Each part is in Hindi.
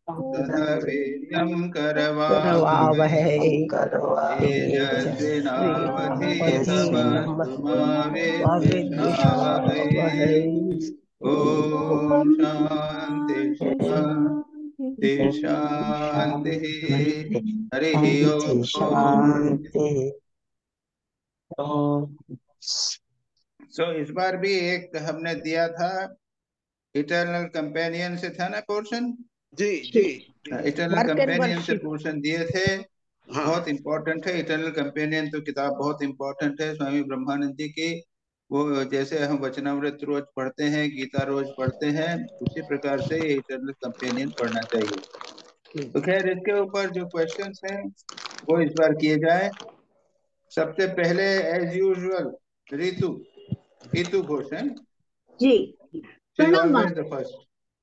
तदवीर्यं करवावहै करवावहै तेजस्विनावधीतमस्तु मा विद्विषावहै। विद्विषावहै। ॐ शान्ति शान्ति शान्तिः। हरिः ओम्। सो इस बार भी एक हमने दिया था, इटर्नल कंपेनियन से था ना पोर्शन। जी जी इटर्नल वर्क एंड कंपेनियन से वर्शिप। पोर्शन दिए थे। हाँ बहुत इंपॉर्टेंट है इटर्नल कंपेनियन, तो किताब बहुत इंपॉर्टेंट है स्वामी ब्रह्मानंद जी की। वो जैसे हम वचनामृत रोज पढ़ते हैं, गीता रोज पढ़ते हैं, उसी प्रकार से ये इटर्नल कंपेनियन पढ़ना चाहिए। तो खैर इसके ऊपर जो क्वेश्चंस हैं वो इस बार किए जाए। सबसे पहले एज यूजुअल रीतु घोष है। जी, शी इज प्रणाम ऑलवेज महाराज। The first.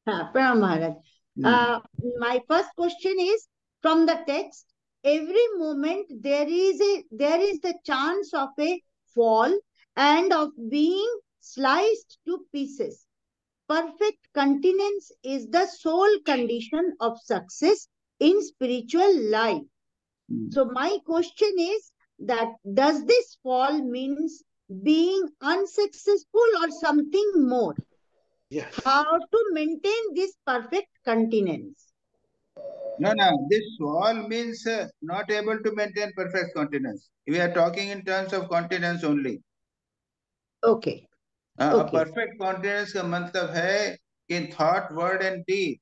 हाँ, प्रणाम महाराज. My first question is from the text. Every moment there is the chance of a fall and of being sliced to pieces. Perfect continence is the sole condition of success in spiritual life. So my question is that does this fall means being unsuccessful or something more? yes How to maintain this perfect continence? No, this all means not able to maintain perfect continence. We are talking in terms of continence only. Okay. A perfect continence का मतलब है कि in thought, word and deed,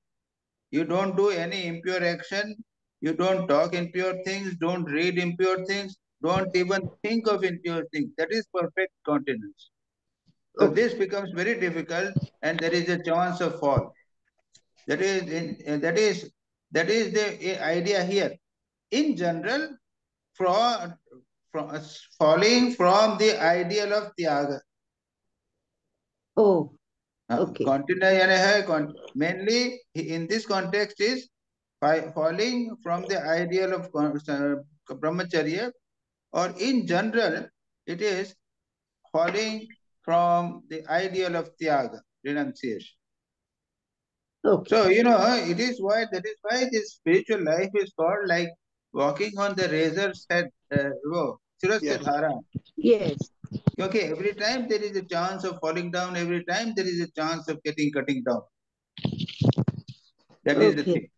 you don't do any impure action, you don't talk impure things, don't read impure things, don't even think of impure things. That is perfect continence. So this becomes very difficult, and there is a chance of fall. That is the idea here. In general, from falling from the ideal of Tyaga. Oh, okay. Mainly in this context is falling from the ideal of brahmacharya, or in general it is falling from the ideal of Tyaga, renunciation. Okay. So that is why this spiritual life is called like walking on the razor's head. Yes. Okay, every time there is a chance of falling down, every time there is a chance of cutting down. That is the thing.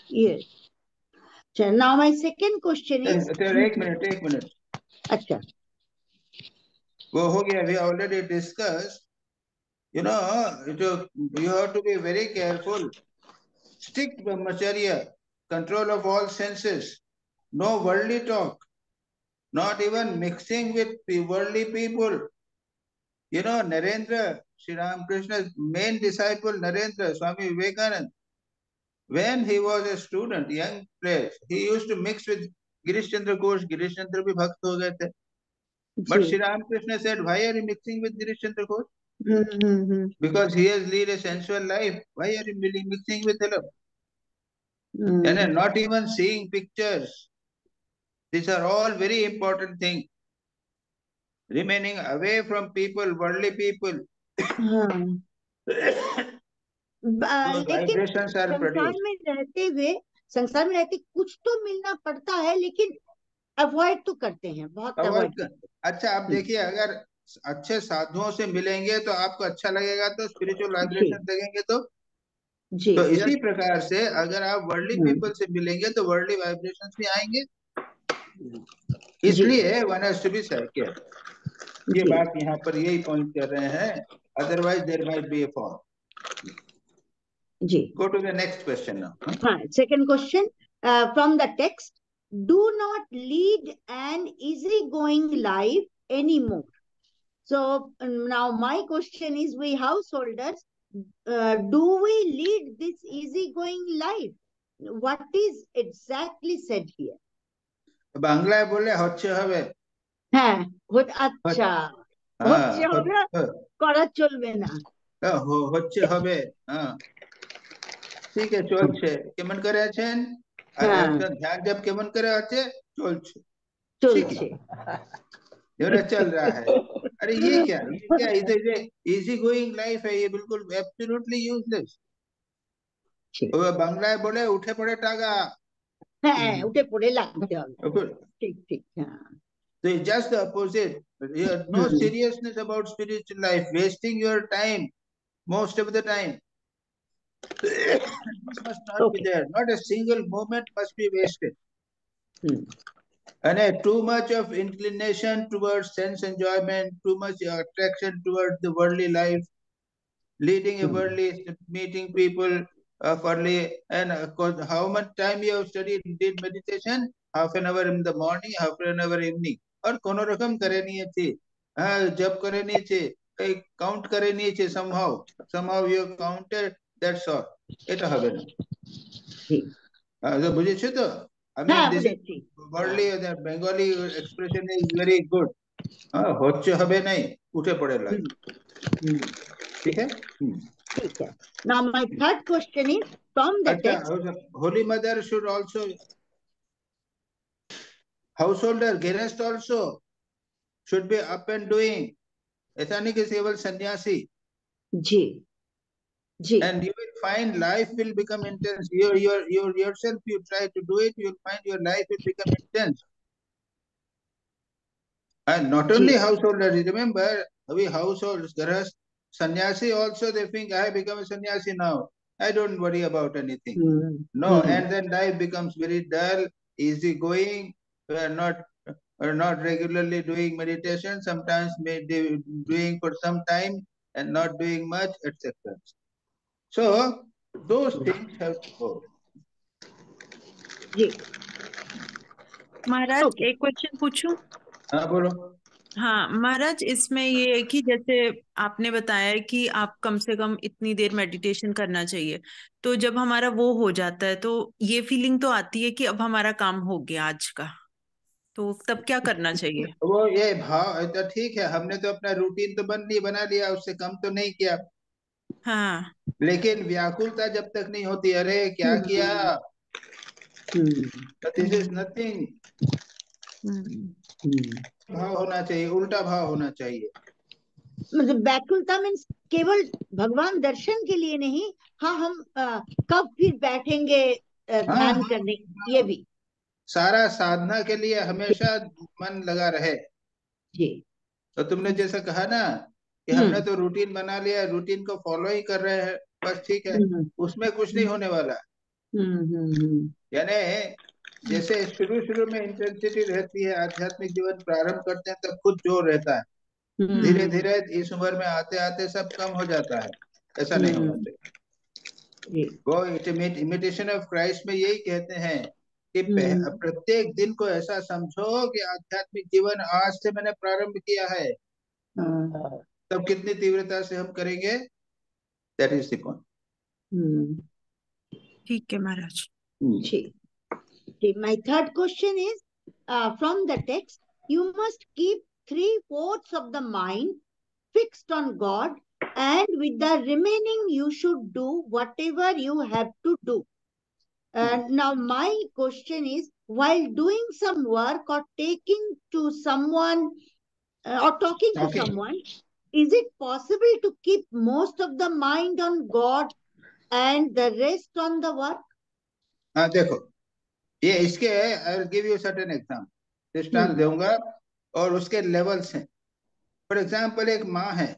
Yes. So now my second question is. Take minute. Acha. We already discussed. You have to be very careful. Strict brahmacharya, control of all senses, no worldly talk, not even mixing with worldly people. Narendra, Sri Ramakrishna's main disciple, Narendra, Swami Vivekananda, when he was a student, young place, he used to mix with Girish Chandra Ghosh. Girish Chandra bhi bhakt ho gaye the. But Sri Ramakrishna said, why are you mixing with Girish Chandra Ghosh? Because he has led a sensual life. Why are you mixing with him? And not even seeing pictures. These are all very important things. Remaining away from people, worldly people. Those vibrations are produced. संसार में रहते कुछ तो मिलना पड़ता है, लेकिन अवॉइड तो करते हैं, बहुत अवॉइड। अच्छा, आप देखिए, अगर अच्छे साधुओं से मिलेंगे तो आपको अच्छा लगेगा, तो स्पिरिचुअल वाइब्रेशन लगेंगे तो इसी प्रकार से अगर आप वर्ल्डली पीपल से मिलेंगे तो वर्ल्डली वाइब्रेशंस भी आएंगे। इसलिए one has to be careful. ये बात यहाँ पर यही पॉइंट कर रहे हैं, otherwise there might be a fall. जी, go to the next question now. Second question from the text: do not lead an easygoing life anymore. So now my question is, we householders, do we lead this easygoing life? What is exactly said here? বাংলায় বলে হচ্ছে হবে। হ্যাঁ, আচ্ছা, হচ্ছে হবে, করা চলবে না। হচ্ছে হবে, ঠিক আছে, চলছে। কেমন করে আছেন? একজন ধ্যান জপ কেমন করে আছে? চলছে। चल रहा है। अरे ये क्या इधर इजी गोइंग लाइफ है, ये बिल्कुल एब्सोल्युटली यूजलेस। वो बांग्लाয় बोले उठे पड़े টাকা। হ্যাঁ, উঠে পড়ে লাগতে হবে। Okay. ঠিক ঠিক, হ্যাঁ। So it's just the opposite. You have no seriousness about spiritual life, wasting your time most of the time. This must not be there. Not a single moment must be wasted. And too much of inclination towards sense enjoyment, too much attraction towards the worldly life, leading a worldly, meeting people early, and how much time you have studied, did meditation? Half an hour in the morning, half an hour evening. और कोनो रकम करे नहीं थी, हाँ जब करे नहीं थे, काउंट करे नहीं थे, somehow you counted, that's all. এটা হবে না। বুঝেছো তো? I mean, this is worldly, the Bengali expression is very good. হচ্ছে হবে নাই, উঠে পড়ে লাগে। ठीक है? ठीक है। Now my third question is from the text. Holy Mother should also, householder, Ganesha also should be up and doing. ऐसा नहीं कि केवल सन्यासी। जी जी। And you will find life will become intense. Yourself, you try to do it, you will find your life will become intense. And not only householders, remember, we households, Garahas, sannyasi also, they think I have become a sannyasi now. I don't worry about anything. No, and then life becomes very dull, easy going. We are not regularly doing meditation, sometimes doing for some time and not doing much, etc. So those things have to go. महाराज एक क्वेश्चन पूछूं? हाँ बोलो। हाँ महाराज, इसमें ये है कि जैसे आपने बताया कि आप कम से कम इतनी देर मेडिटेशन करना चाहिए, तो जब हमारा वो हो जाता है तो ये फीलिंग तो आती है कि अब हमारा काम हो गया आज का, तो तब क्या करना चाहिए? वो ये भाव तो ठीक है, हमने तो अपना रूटीन तो बना लिया, उससे कम तो नहीं किया। हाँ। लेकिन व्याकुलता जब तक नहीं होती, अरे क्या किया, दिस इज नथिंग, भाव होना चाहिए, उल्टा भाव होना चाहिए। मतलब व्याकुलता मीन्स केवल भगवान दर्शन के लिए नहीं, हाँ हम कब फिर बैठेंगे ध्यान करने, ये भी सारा साधना के लिए हमेशा मन लगा रहे। जी। तो तुमने जैसा कहा ना कि हमने तो रूटीन बना लिया, रूटीन को फॉलो ही कर रहे हैं, बस ठीक है, उसमें कुछ नहीं होने वाला। यानी जैसे शुरू में इंटेंसिटी रहती है, आध्यात्मिक जीवन प्रारंभ करते हैं तब कुछ जोर रहता है, धीरे धीरे इस उम्र में आते आते सब कम हो जाता है, ऐसा नहीं होना चाहिए। वो इमिटेशन ऑफ क्राइस्ट में यही कहते हैं कि प्रत्येक दिन को ऐसा समझो कि आध्यात्मिक जीवन आज से मैंने प्रारंभ किया है, तब कितनी तीव्रता से हम करेंगे, दैट इज द पॉइंट। ठीक है महाराज। My third question is from the text, you must keep 3/4 of the mind fixed on God, and with the remaining you should do whatever you have to do. Now my question is, while doing some work or taking to someone or talking to someone, is it possible to keep most of the mind on God and the rest on the work? हाँ देखो, ये इसके I will give you certain example, दृष्टांत दूंगा और उसके लेवल्स हैं। फॉर एग्जाम्पल, एक माँ है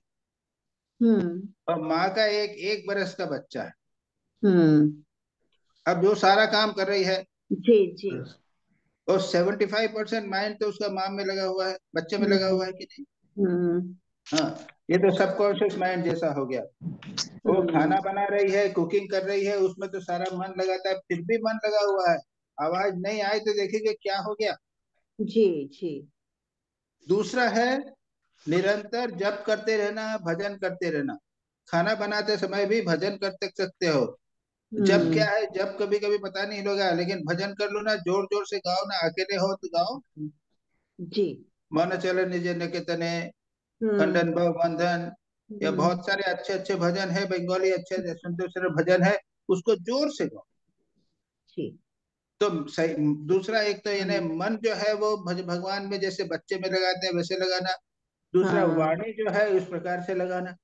और माँ का एक बरस का बच्चा है। अब जो सारा काम कर रही है जी जी, और 75% माइंड तो उसका माँ में लगा हुआ है, बच्चे में लगा हुआ है कि नहीं? हाँ, ये तो सबकॉन्शियस माइंड जैसा हो गया। वो खाना बना रही है, कुकिंग कर रही है, उसमें तो सारा मन लगाता है, फिर भी मन लगा हुआ है, आवाज नहीं आई तो देखेंगे क्या हो गया। जी जी। दूसरा है निरंतर जप करते रहना, भजन करते रहना। खाना बनाते समय भी भजन करते सकते हो। जप क्या है, जप कभी कभी पता नहीं लगा, लेकिन भजन कर लो ना, जोर जोर से गाओ ना, अकेले हो तो गाओ जी। मन चले निज निकेतने, खंडन भव बंधन, या बहुत सारे अच्छे अच्छे भजन है, बंगाली अच्छे सुंदर भजन है, उसको जोर से गाओ। तो सही। दूसरा एक तो यानी मन जो है वो भगवान में जैसे बच्चे में लगाते हैं वैसे लगाना। दूसरा वाणी जो है उस प्रकार से लगाना।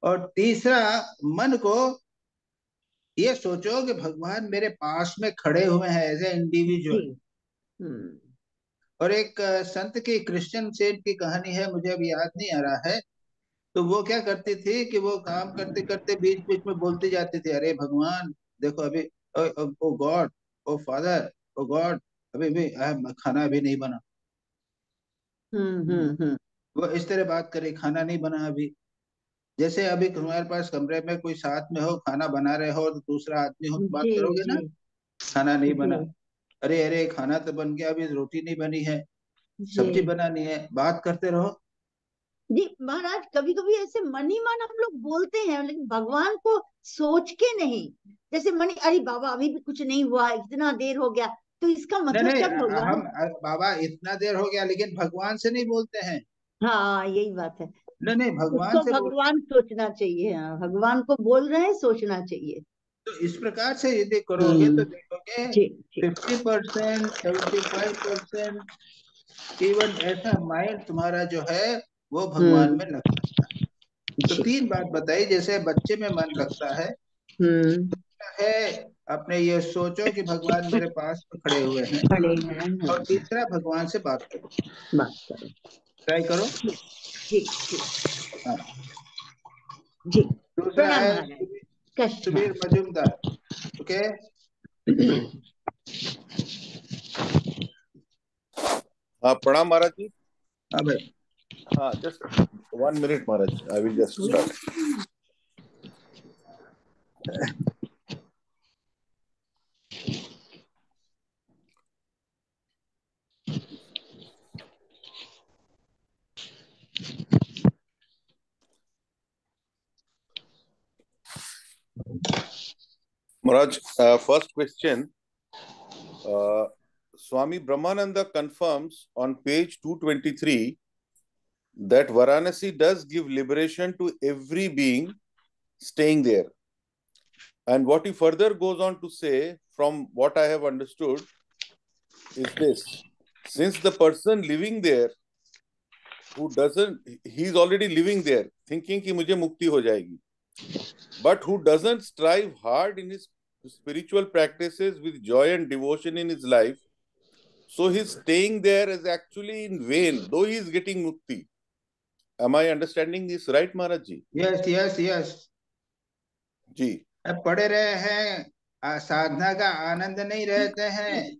और तीसरा मन को ये सोचो कि भगवान मेरे पास में खड़े हुए हैं एज ए इंडिविजुअल। जी। हम्म। और एक संत की, क्रिश्चियन सेंट की कहानी है, मुझे अभी याद नहीं आ रहा है। तो वो क्या करती थी कि वो काम करते करते बीच बीच में बोलती जाती थी, अरे भगवान देखो अभी, ओ गॉड, ओ फादर, ओ गॉड, अभी भी खाना अभी नहीं बना। हम्म। वो इस तरह बात करे, खाना नहीं बना अभी। जैसे अभी तुम्हारे पास कमरे में कोई साथ में हो, खाना बना रहे हो, तो दूसरा आदमी हो तो बात जी करोगे जी ना, खाना नहीं बना। जी अरे अरे खाना तो बन गया, अभी रोटी नहीं बनी है, जी सब्जी बनानी है, बात करते रहो। जी महाराज, कभी कभी ऐसे मन ही मन हम लोग बोलते हैं, लेकिन भगवान को सोच के नहीं। जैसे मनी, अरे बाबा अभी भी कुछ नहीं हुआ, इतना देर हो गया, तो इसका नहीं मतलब नहीं, क्या भगवान। हम बाबा इतना देर हो गया, लेकिन भगवान से नहीं बोलते हैं। हाँ यही बात है। नहीं नहीं, भगवान उसको से बोलते भगवान सोचना चाहिए, हाँ भगवान को बोल रहे हैं, सोचना चाहिए। तो इस प्रकार से यदि करोगे हम्म। तो देखोगे जी जी 50%, 75%, इवन ऐसा माइंड तुम्हारा जो है वो भगवान हम्म। में लग सकता है। तो जी। तीन बात बताई, जैसे बच्चे में मन लगता हम्म। है अपने ये सोचो कि भगवान मेरे पास में खड़े हुए हैं। खड़े हैं, और हाँ। तीसरा, भगवान से बात करो, बात करो। ट्राई करो। जी जी हाँ। जी। दूसरा प्रणाम है महाराज। कष्ट हाँ। सुबीर मजूमदार। ओके। हाँ प्रणाम महाराज जी। हाँ भाई। हाँ just 1 minute Maharaj, I will just start. Maharaj, first question. Swami Brahmananda confirms on page 223 that Varanasi does give liberation to every being staying there. And what he further goes on to say, from what I have understood, is this: since the person living there who doesn't, he's already living there thinking कि मुझे मुक्ति हो जाएगी, but who doesn't strive hard in his spiritual practices with joy and devotion in his life, so his staying there is actually in vain, though he is getting mukti. Am I understanding this right, Maharaj ji? Yes yes yes. जी अब पढ़े रहे हैं, साधना का आनंद नहीं रहते हैं। जी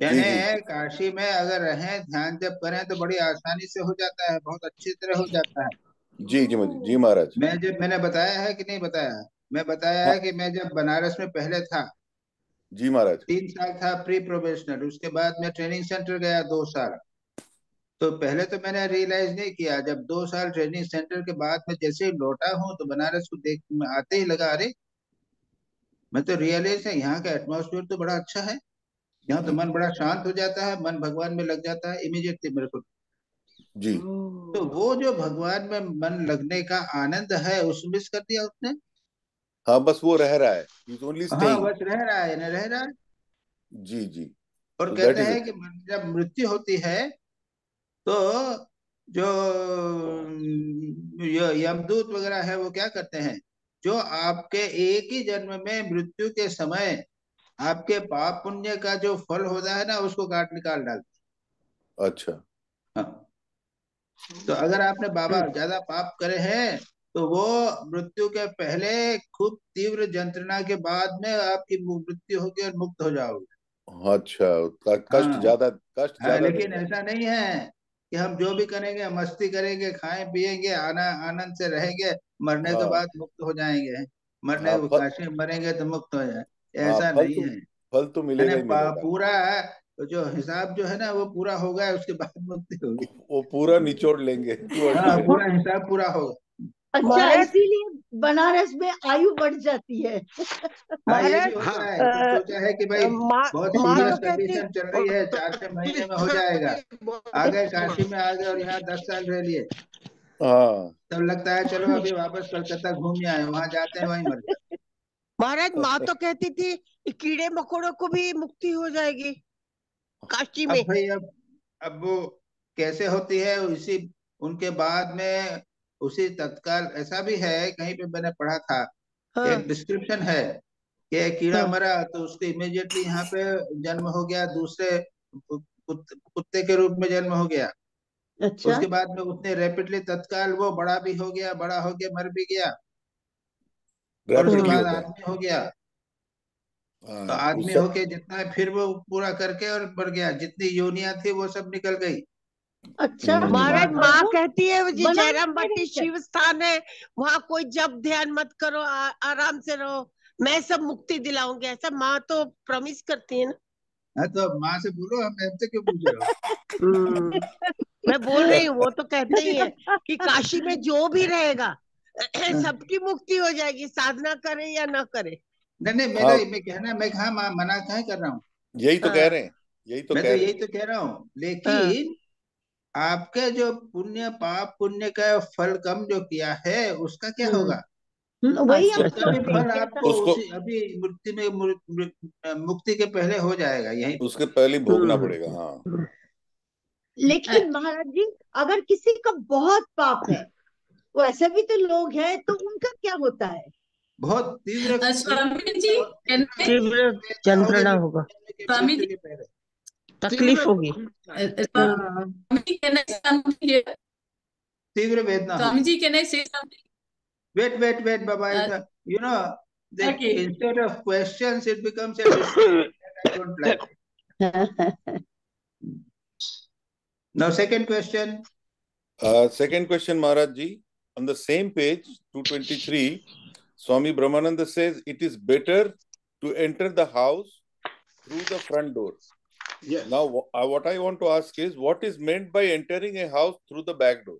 यानी जी काशी में अगर रहें, ध्यान जब करें तो बड़ी आसानी से हो जाता है, बहुत अच्छी तरह हो जाता है। जी जी जी महाराज। मैंने बताया है कि नहीं बताया? मैं बताया हाँ है कि मैं जब बनारस में पहले था, जी महाराज। 3 साल था प्री प्रोबेशनल, उसके बाद मैं ट्रेनिंग सेंटर गया 2 साल। तो पहले तो मैंने रियलाइज नहीं किया, जब 2 साल ट्रेनिंग सेंटर के बाद में जैसे ही लौटा हूँ तो बनारस को देख आते ही लगा, अरे मैं तो रियलाइज है यहाँ का एटमॉस्फेयर तो बड़ा अच्छा है, यहाँ तो मन बड़ा शांत हो जाता है, मन भगवान में लग जाता है इमीडिएटली मेरे को। जी तो वो जो भगवान में मन लगने का आनंद है उस मिस कर दिया उसने। हाँ बस वो रह रहा है, ही इज ओनली हाँ स्टेइंग। बस रह रहा है, न रह रहा है। जी जी। और सो दैट कहते इज हैं इट। कि जब मृत्यु होती है तो जो यमदूत वगैरह है वो क्या करते हैं, जो आपके एक ही जन्म में मृत्यु के समय आपके पाप पुण्य का जो फल होता है ना, उसको काट निकाल डालते अच्छा हैं। हाँ। तो अगर आपने बाबा ज्यादा पाप करे हैं तो वो मृत्यु के पहले खूब तीव्र यंत्रणा के बाद में आपकी मृत्यु होगी और मुक्त हो जाओगे। अच्छा, कष्ट हाँ। ज्यादा, कष्ट हाँ, ज्यादा लेकिन देंगे। ऐसा नहीं है कि हम जो भी करेंगे, मस्ती करेंगे, खाएं पिएंगे, आनंद से रहेंगे, मरने के हाँ बाद मुक्त हो जाएंगे, मरने हाँ काशी में मरेंगे तो मुक्त हो जाए, हाँ ऐसा नहीं है। फल तो मिलेगा यानी ही मिलेगा। पूरा तो जो हिसाब जो है ना वो पूरा हो गया, उसके बाद मुक्ति होगी। वो पूरा निचोड़ लेंगे टुवर्ड्स हाँ, द एंड। पूरा हिसाब पूरा होगा। अच्छा, महाराज, इसीलिए बनारस में आयु बढ़ जाती है। हाँ ये भी महाराज, होता हाँ है, कुछ सोचा है कि भाई माँ बहुत माँ सीरियस तो कहती कंडीशन चल रही है, 4-6 महीने में हो जाएगा, आ गए काशी में, आ गए और यहाँ 10 साल रह लिए, हाँ तब लगता है चलो अभी वापस कलकत्ता घूम आए, वहां जाते हैं वहीं मर जाते महाराज, माँ तो कहती थी कि कीड़े मकोड़ों को भी मुक्ति हो जाएगी काशी हैं। में। अब भाई अब वो कैसे होती है उसी, उनके बाद में उसी तत्काल, ऐसा भी है कहीं पे मैंने पढ़ा था हाँ एक डिस्क्रिप्शन है कि एक कीड़ा हाँ मरा तो उसको इमीडिएटली यहाँ पे जन्म हो गया, दूसरे कुत्ते के रूप में जन्म हो गया। अच्छा उसके बाद में उसने रैपिडली तत्काल वो बड़ा भी हो गया, बड़ा हो गया, मर भी गया, और उसके रैपिडली बाद होता है। आदमी हो गया। तो हाँ आदमी होके जितना है फिर वो पूरा करके और बढ़ गया, जितनी योनियां थी वो सब निकल गई। अच्छा उसके महाराज बाद माँ प्रभु कहती है वो जी बनाना जयराम मेरे भट्टी से शिव स्थान है, वहां कोई जब ध्यान मत करो, आराम से रहो, मैं सब मुक्ति दिलाऊंगी, ऐसा माँ तो प्रॉमिस करती है ना। हाँ, तो माँ से बोलो, हम हमसे क्यों पूछ रहे हो? मैं बोल रही हूँ, वो तो कहते ही है कि काशी में जो भी रहेगा सबकी मुक्ति हो जाएगी, साधना करे या ना करे। नहीं नहीं, मेरा हाँ मैं कहना, मैं कहा मना कहाँ कर रहा हूँ, यही तो कह हाँ रहे हैं, यही तो मैं तो कह रहे यही हैं। तो कह रहा हूँ। हाँ लेकिन आपके जो पुण्य पाप पुण्य का फल कम जो किया है उसका क्या होगा? वही हम उसका अच्छा भी सोच रहे फल हैं कि आपको ऐसा उसको उसी अभी मृत्यु में मुक्ति के पहले हो जाएगा यहीं पे। उसके पहले भोगना पड़ेगा। हाँ लेकिन महाराज जी, अगर किसी का बहुत पाप है, वैसे भी तो लोग हैं, तो उनका क्या होता है? बहुत तीव्र स्वामी जी तीव्र वेदना होगी यंत्रणा होगा, स्वामी मृत्यु जी के पहले। तकलीफ होगी। Swami ji can I say something? तीव्र वेदना स्वामी होगी। जी can I say something? Wait, Baba. You know, Okay. instead of questions, it becomes a discussion that I don't like. Now, second question. Second question, Maharaj Ji. On the same page, 223, Swami Brahmananda says it is better to enter the house through the front door. Yes. Now, what I want to ask is, what is meant by entering a house through the back door?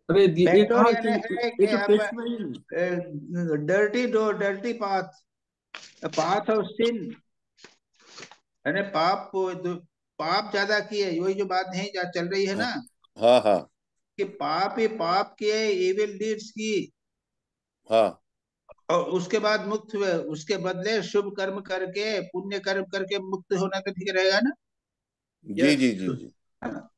अरे ये Backdoor कहाँ यानी से, है ये कि तो आप टेक्स्ट में ही नहीं। dirty door, dirty path, a path of sin. यानी पाप ज्यादा किए, वही जो बात नहीं चल रही है ना, हाँ हाँ कि पाप ही पाप किए, एविल डीड्स की, हाँ और उसके बाद मुक्त हुए, उसके बदले शुभ कर्म करके पुण्य कर्म करके मुक्त होना तो ठीक रहेगा ना? जी जी जी जी हाँ।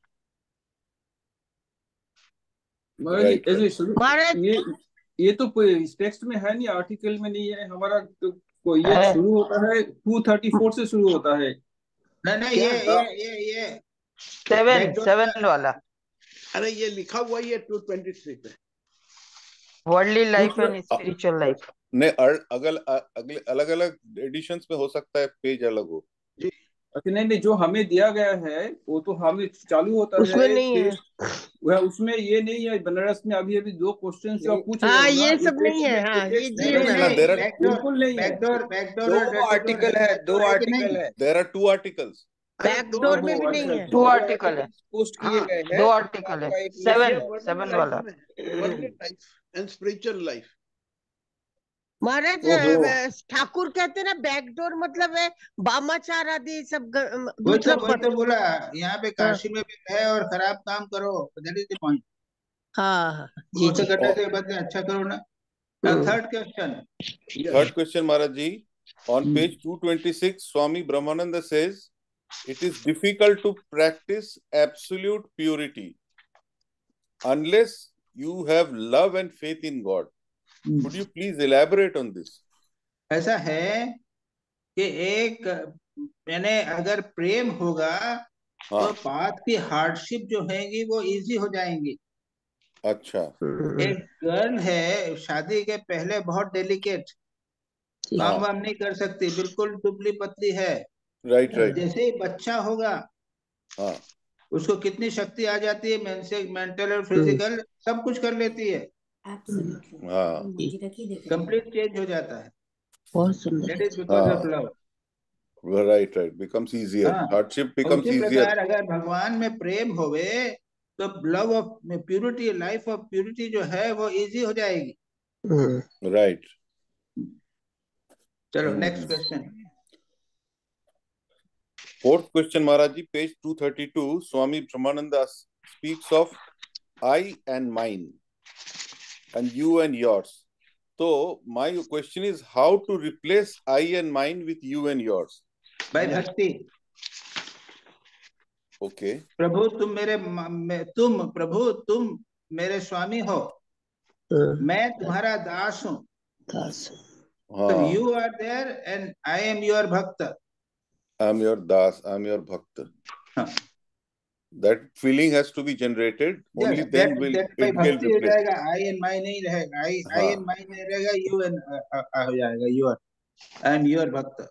महाराज जी राइट ऐसे शुरू, महाराज ये तो इस टेक्स्ट में है नहीं, आर्टिकल में नहीं है हमारा, तो ये शुरू होता है 234 से शुरू होता है। नहीं नहीं, ये 7 वाला अरे ये लिखा हुआ ही है 223 पे। Worldly life and spiritual life. ने अगले अलग अलग एडिशंस में हो सकता है पेज अलग हो। अच्छा नहीं, जो हमें दिया गया है वो तो हमें चालू होता उसमें है नहीं है। वह उसमें ये नहीं है। बनारस में अभी अभी 2 क्वेश्चन जो आप पूछ रहे हाँ हो ना, ये इस सब नहीं टेक्स्ट है, में, हाँ ये टेक्स्ट जी में नहीं में नहीं, there are- बिल्कुल नहीं है। बैकडोर दो और आर्टिकल है, दो आर्टिकल है। There are 2 articles. बैकडोर में भी नहीं है। 2 आर्टिकल है, पोस्ट किए गए हैं। 2 आर्टिकल है, 7 वाला। Worldly life and spiritual life. Maharaj ओहो। ठाकुर कहते ना बैकडोर मतलब है वामाचार आदि सब वही दूसरा तो पद। बोला, यहाँ पे काशी में भी है और खराब काम करो, दैट इज द पॉइंट। हाँ हाँ जी उसे जी। करने से बदले अच्छा करो ना। Third question. Third question, Maharaj Ji. On page 226, Swami Brahmananda says, it is difficult to practice absolute purity unless you have love and faith in God. Could you please elaborate on this? ऐसा है कि एक मैंने अगर प्रेम होगा तो हाँ पाथ की हार्डशिप जो हैगी वो इजी हो जाएंगी। अच्छा एक गर्ल है शादी के पहले बहुत डेलिकेट, काम वाम नहीं कर सकती, बिल्कुल दुबली पतली है। राइट राइट जैसे ही बच्चा होगा हाँ उसको कितनी शक्ति आ जाती है, मेंटल और फिजिकल सब कुछ कर लेती है, हाँ कंप्लीट चेंज हो जाता है। बहुत सुंदर। That is because of love. right becomes easier, हाँ, hardship और becomes उसी easier. प्रकार अगर भगवान में प्रेम होवे तो love of purity, life of purity जो है वो इजी हो जाएगी। Right. चलो next question. Fourth question, Maharaj Ji, page 232, Swami Brahmananda speaks of I and mine and you and yours. So my question is how to replace I and mine with you and yours. भाई भक्ति। Okay. प्रभु तुम मेरे स्वामी हो, मैं तुम्हारा दास हूँ, दास। So हाँ, you are there and I am your bhakta. I am your das, I am your bhakta. हाँ. That feeling has to be generated. Yes, Only then will that it by get bhakti हो replaced. जाएगा, I and my नहीं रहेगा, I हाँ, and my नहीं रहेगा, you and हो जाएगा, you are, I am your bhakta.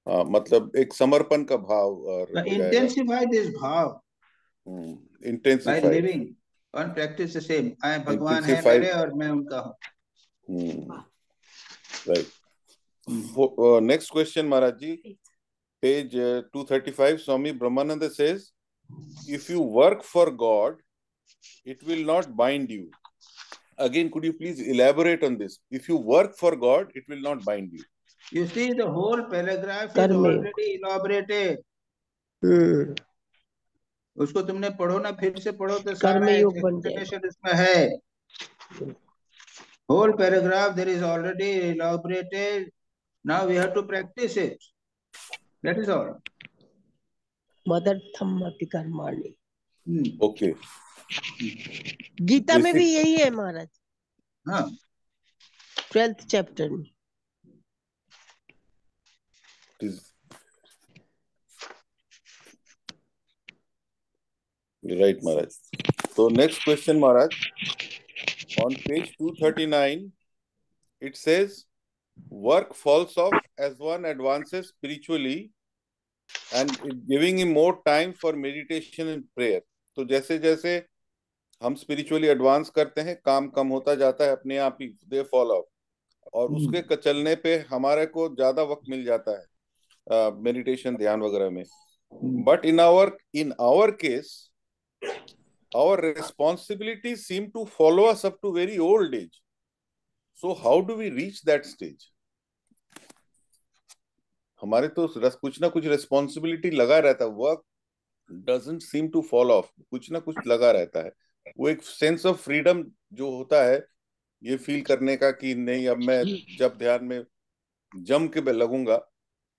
हाँ, मतलब एक समर्पण का भाव और Now हो जाएगा। intensify this bhav by Intensify. living and practice the same. I am भगवान है Intensify. मेरे और मैं उनका हूँ. Right. Next question, Maharaj ji. Page 235, Swami Brahmananda says, if you work for God, it will not bind you. Again, could you please elaborate on this? If you work for God, it will not bind you. You see, the whole paragraph is कर्म योग। already elaborated. उसको तुमने पढ़ो ना, फिर से पढ़ो तो सारा कर्म योग बन जाएगा। explanation इसमें है. Whole paragraph there is already elaborated. Now we have to practice it. That is all. मदर्थम अपि कर्माणि। Okay. गीता में भी यही है महाराज। हाँ. 12th chapter में। Right, Maharaj. So next question, Maharaj. On page 239, it says, work falls off as one advances spiritually and giving him more time for meditation and prayer. तो जैसे जैसे हम spiritually advance करते हैं, काम कम होता जाता है अपने आप ही, they fall off. और उसके चलने पे हमारे को ज्यादा वक्त मिल जाता है meditation, ध्यान वगैरह में. But in our case, our responsibilities seem to follow us up to very old age. So how do we reach that stage? हमारे तो कुछ ना कुछ responsibility लगा रहता है. Work doesn't seem to fall off. कुछ ना कुछ लगा रहता है. वो एक sense of freedom जो होता है, ये feel करने का कि नहीं, अब मैं जब ध्यान में जम के लगूंगा,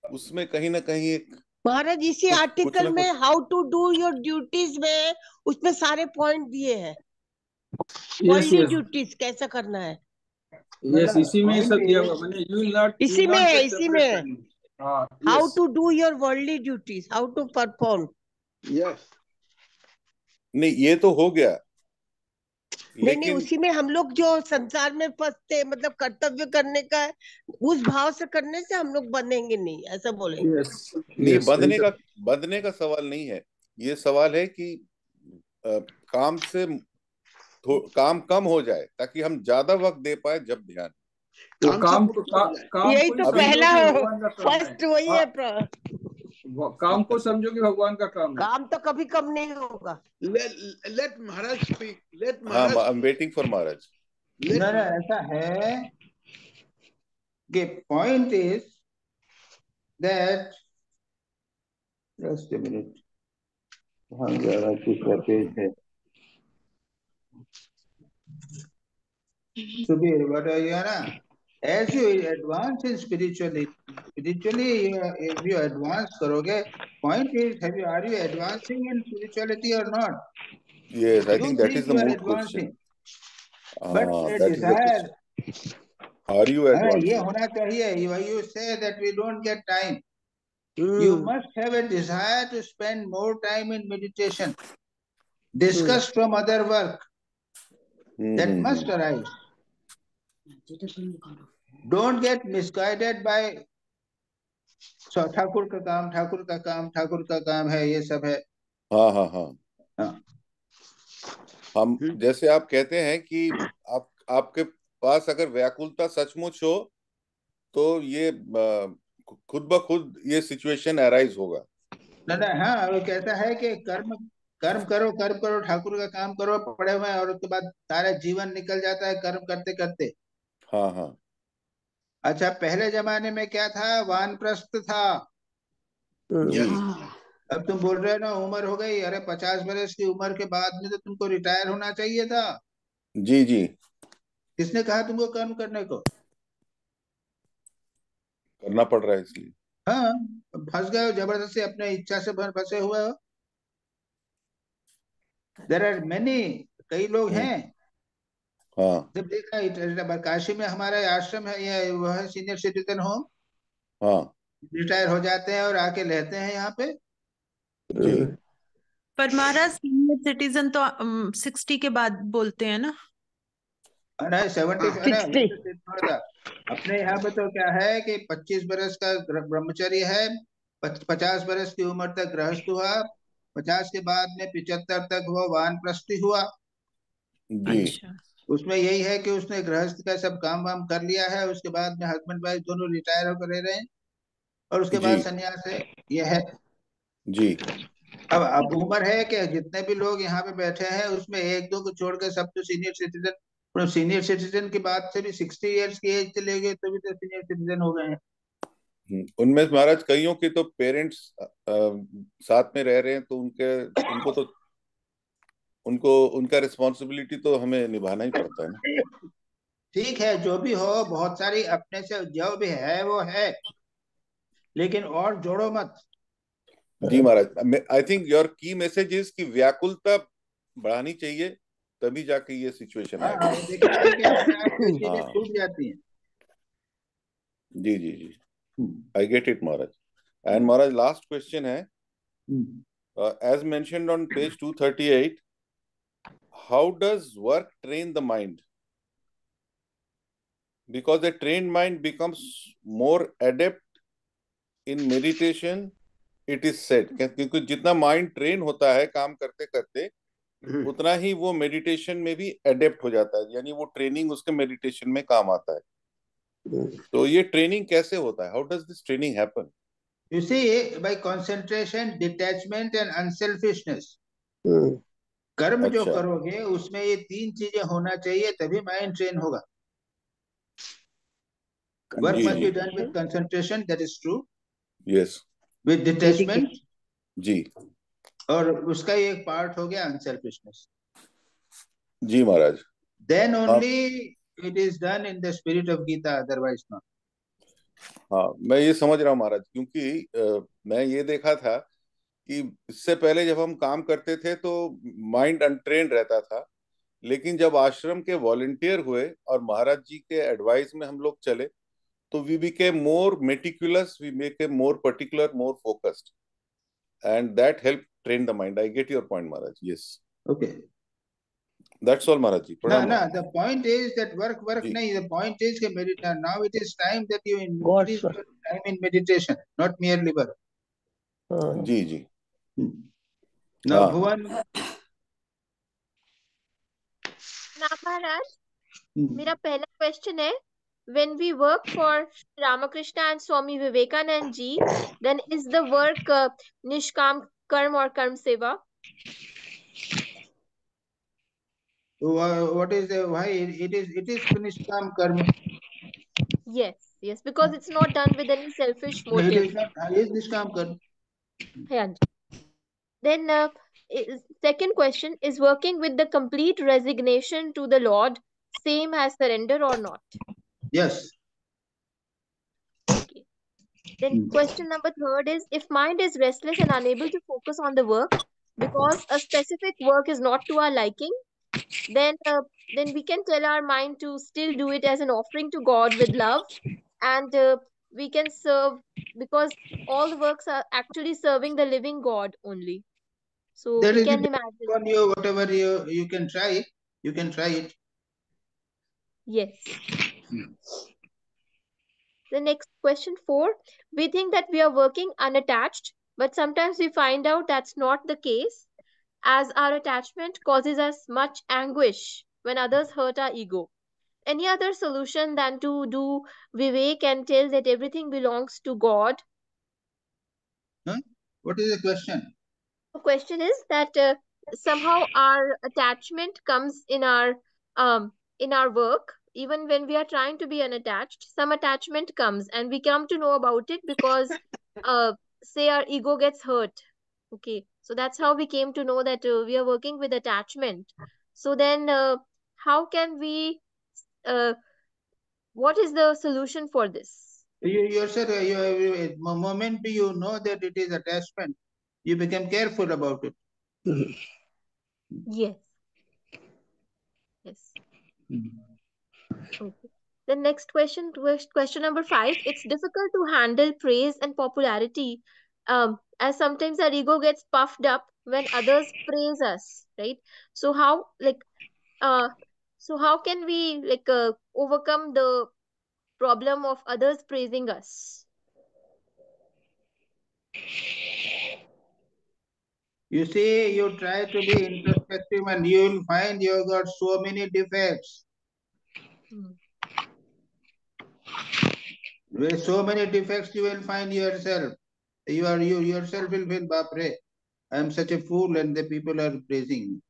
उसमें कहीं ना कहीं एक महाराज इसी आर्टिकल में how to do your duties में उसमें सारे पॉइंट दिए हैं। वर्ल्डली ड्यूटीज कैसा करना है। यस, इसी में सब दिया हुआ। मैंने यू विल नॉट, इसी में है, इसी में है। How yes. To do your worldly duties, how to perform. Yes, नहीं ये तो हो गया, नहीं लेकिन नहीं, उसी में हम लोग जो संसार में फंसते, मतलब कर्तव्य करने का है, उस भाव से करने से हम लोग बनेंगे नहीं, ऐसा बोलेंगे। नहीं, बंधने का सवाल नहीं है। ये सवाल है कि काम से काम कम हो जाए ताकि हम ज्यादा वक्त दे पाए जब ध्यान। तो काम यही तो पहला फर्स्ट वही है। काम को समझो कि भगवान का काम है। काम तो कभी कम नहीं होगा। Let Maharaj speak. Let हाँ, Maharaj. I'm waiting for Maharaj. ना ऐसा है कि point is that, just a minute, हम जरा दूसरा पेज है। Subir, what are you na? As you advance in spiritually, if you advance करोगे, point is, are you advancing in spirituality or not? Yes, I You think that is the you are moot advancing. question. But That is the question. Are you ये advancing? होना चाहिए. You say that we don't get time. You must have a desire to spend more time in meditation. Discuss from other work. That must arise. Don't get misguided by Thakur का काम है, ये सब है. हाँ। हम जैसे आप कहते हैं कि आपके पास अगर व्याकुलता सचमुच हो तो ये खुद ब खुद ये सिचुएशन अराइज होगा। ना हाँ, वो कहता है कि कर्म करो, ठाकुर का काम करो, पड़े हुए, और उसके बाद सारा जीवन निकल जाता है कर्म करते करते। हाँ। अच्छा, पहले जमाने में क्या था? वानप्रस्थ था। अब तुम बोल रहे हो ना उम्र हो गई, अरे 50 वर्ष की उम्र के बाद में तो तुमको रिटायर होना चाहिए था। जी। किसने कहा तुमको कर्म करने को? करना पड़ रहा है इसलिए। हाँ, फंस गए हो जबरदस्ती, अपने इच्छा से फंसे हुए हो। देयर आर मेनी, कई लोग हैं हाँ जब देखा काशी में हमारा आश्रम है, ये वह सीनियर सिटीजन होम, हाँ रिटायर हो जाते हैं और आके रहते हैं यहाँ पे। जी। पर महाराज सीनियर सिटीजन तो 60 के बाद बोलते हैं ना। अरे 70, अरे 60 थोड़ा सा अपने यहाँ पे तो क्या है कि 25 बरस का ब्रह्मचर्य है, 50 बरस की उम्र तक गृहस्थ हुआ, 50 के बाद में 75 तक वो वानप्रस्थी हुआ। जी अच्छा। उसमें यही है कि उसने गृहस्थ का सब काम वाम कर लिया है, उसके बाद में हस्बैंड वाइफ दोनों रिटायर होकर रह रहे हैं, और उसके जी बाद संन्यास है। यह है। जी अब उम्र है कि जितने भी लोग यहाँ पे बैठे हैं उसमें एक दो को छोड़कर सब तो सीनियर सिटीजन, सीनियर सिटीजन की बात से भी 60 इयर्स की एज चले गए तभी तो सीनियर सिटीजन हो गए हैं। उनमें महाराज कईयों के तो पेरेंट्स साथ में रह रहे हैं, तो उनको तो उनको उनका रिस्पॉन्सिबिलिटी तो हमें निभाना ही पड़ता है ना। ठीक है, जो भी हो, बहुत सारी अपने से जो भी है वो है, लेकिन और जोड़ो मत। जी महाराज, आई थिंक योर की मैसेज इज कि व्याकुलता बढ़ानी चाहिए, तभी जाके ये सिचुएशन हाँ आएगा। ये देखना है कि अपने आप से चीजें हाँ छूट जाती हैं। जी जी जी, I get it Maharaj. And Maharaj last question है, as mentioned on page 238, how does work train the mind? Because a trained mind becomes more adept in meditation, it is said। क्योंकि जितना माइंड ट्रेन होता है काम करते करते, उतना ही वो मेडिटेशन में भी एडेप्ट हो जाता है, यानी वो ट्रेनिंग उसके मेडिटेशन में काम आता है। तो ये ट्रेनिंग कैसे होता है? How does this training happen? You see, by concentration, detachment and unselfishness, कर्म जो अच्छा करोगे उसमें ये तीन चीजें होना चाहिए, तभी माइंड ट्रेन होगा। Work जी must जी be done with concentration, that is true, yes with detachment, जी और उसका ही एक पार्ट हो गया अनसेल्फिशनेस। जी महाराज। Then हाँ only it is done in the spirit of Gita, otherwise not. हाँ, मैं ये समझ रहा हूँ महाराज, क्योंकि मैं ये देखा था कि इससे पहले जब हम काम करते थे तो माइंड अनट्रेन रहता था, लेकिन जब आश्रम के वॉलंटियर हुए और महाराज जी के एडवाइस में हम लोग चले, तो we became more meticulous, we became more particular, more focused, and that help train the mind. I get your point Maharaj. Yes, Okay. That's all Maharaj ji, No, प्रणाम no, Maharaj the point is that work जी। nahi, the point is that now it is time that you God increase sir. your time in meditation, not merely work. जी जी Now हाँ Bhuvan, ना महाराज, मेरा पहला क्वेश्चन है, when we work for Ramakrishna and Swami Vivekanand ji, then is the work nishkam karm or karm seva? what is the why it is nishkam karma? Yes, because it's not done with any selfish No, it motive. is not. It is nishkam karma. Yeah. Then second question, is working with the complete resignation to the Lord same as surrender or not? Yes. Okay. Then question number third is, if mind is restless and unable to focus on the work because a specific work is not to our liking, then we can tell our mind to still do it as an offering to God with love, and we can serve, because all the works are actually serving the living God only. So That we is can depending imagine. on you. Whatever you can try, you can try it. Yes. The next question 4, we think that we are working unattached, but sometimes we find out that's not the case, as our attachment causes us much anguish when others hurt our ego. Any other solution than to do Vivek and tell that everything belongs to God? Huh? What is the question? The question is that somehow our attachment comes in our work. Even when we are trying to be unattached, some attachment comes, and we come to know about it because say our ego gets hurt. Okay, so that's how we came to know that we are working with attachment. So then how can we what is the solution for this? You yourself, the moment you know that it is attachment, you become careful about it. Yes. Okay. The next question number 5. It's difficult to handle praise and popularity, as sometimes our ego gets puffed up when others praise us, right? So how uh how can we overcome the problem of others praising us? You see, you try to be introspective and you will find you got so many defects. With so many defects, you will find yourself. You yourself will feel, Bapre, I am such a fool, and the people are praising me.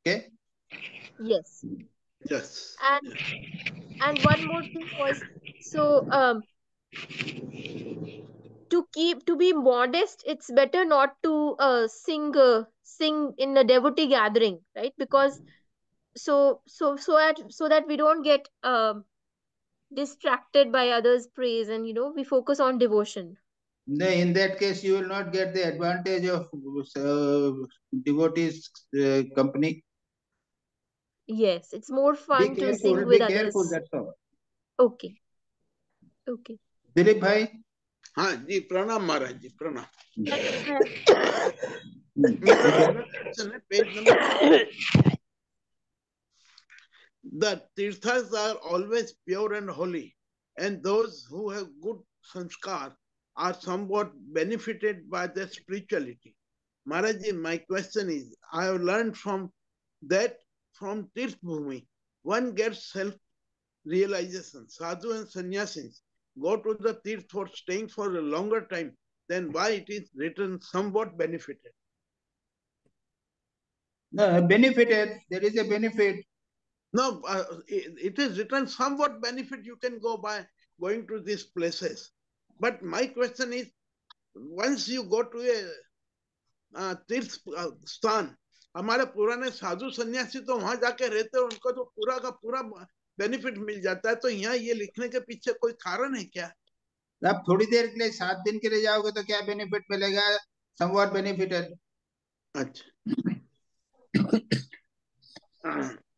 Okay? Yes. Yes. And one more thing was, so to be modest, it's better not to sing in a devotee gathering, right? Because so that we don't get distracted by others' praise, and we focus on devotion. No, in that case, you will not get the advantage of devotees' company. Yes, it's more fun to sing with Be others. careful, that's all. Okay. Okay. Dilip bhai? हाँ जी, प्रणाम महाराज जी, प्रणाम. Page number. The tirthas are always pure and holy, and those who have good sanskar are somewhat benefited by their spirituality. Maharaj ji, my question is, I have learned from Tirth Bhumi, one gets self-realization. Sadhu and sannyasis go to the tirth for staying for a longer time, then why it is written somewhat benefited? No, benefited, there is a benefit. No, it is written somewhat benefit you can go by going to these places. But my question is, once you go to a तीर्थ स्थान, हमारे पुराने साधु सन्यासी तो वहां जाके रहते हैं, उनको तो पूरा का पूरा बेनिफिट मिल जाता है, तो यहाँ ये लिखने के पीछे कोई कारण है क्या? आप थोड़ी देर के लिए 7 दिन के लिए जाओगे तो क्या बेनिफिट मिलेगा? somewhat benefited. अच्छा.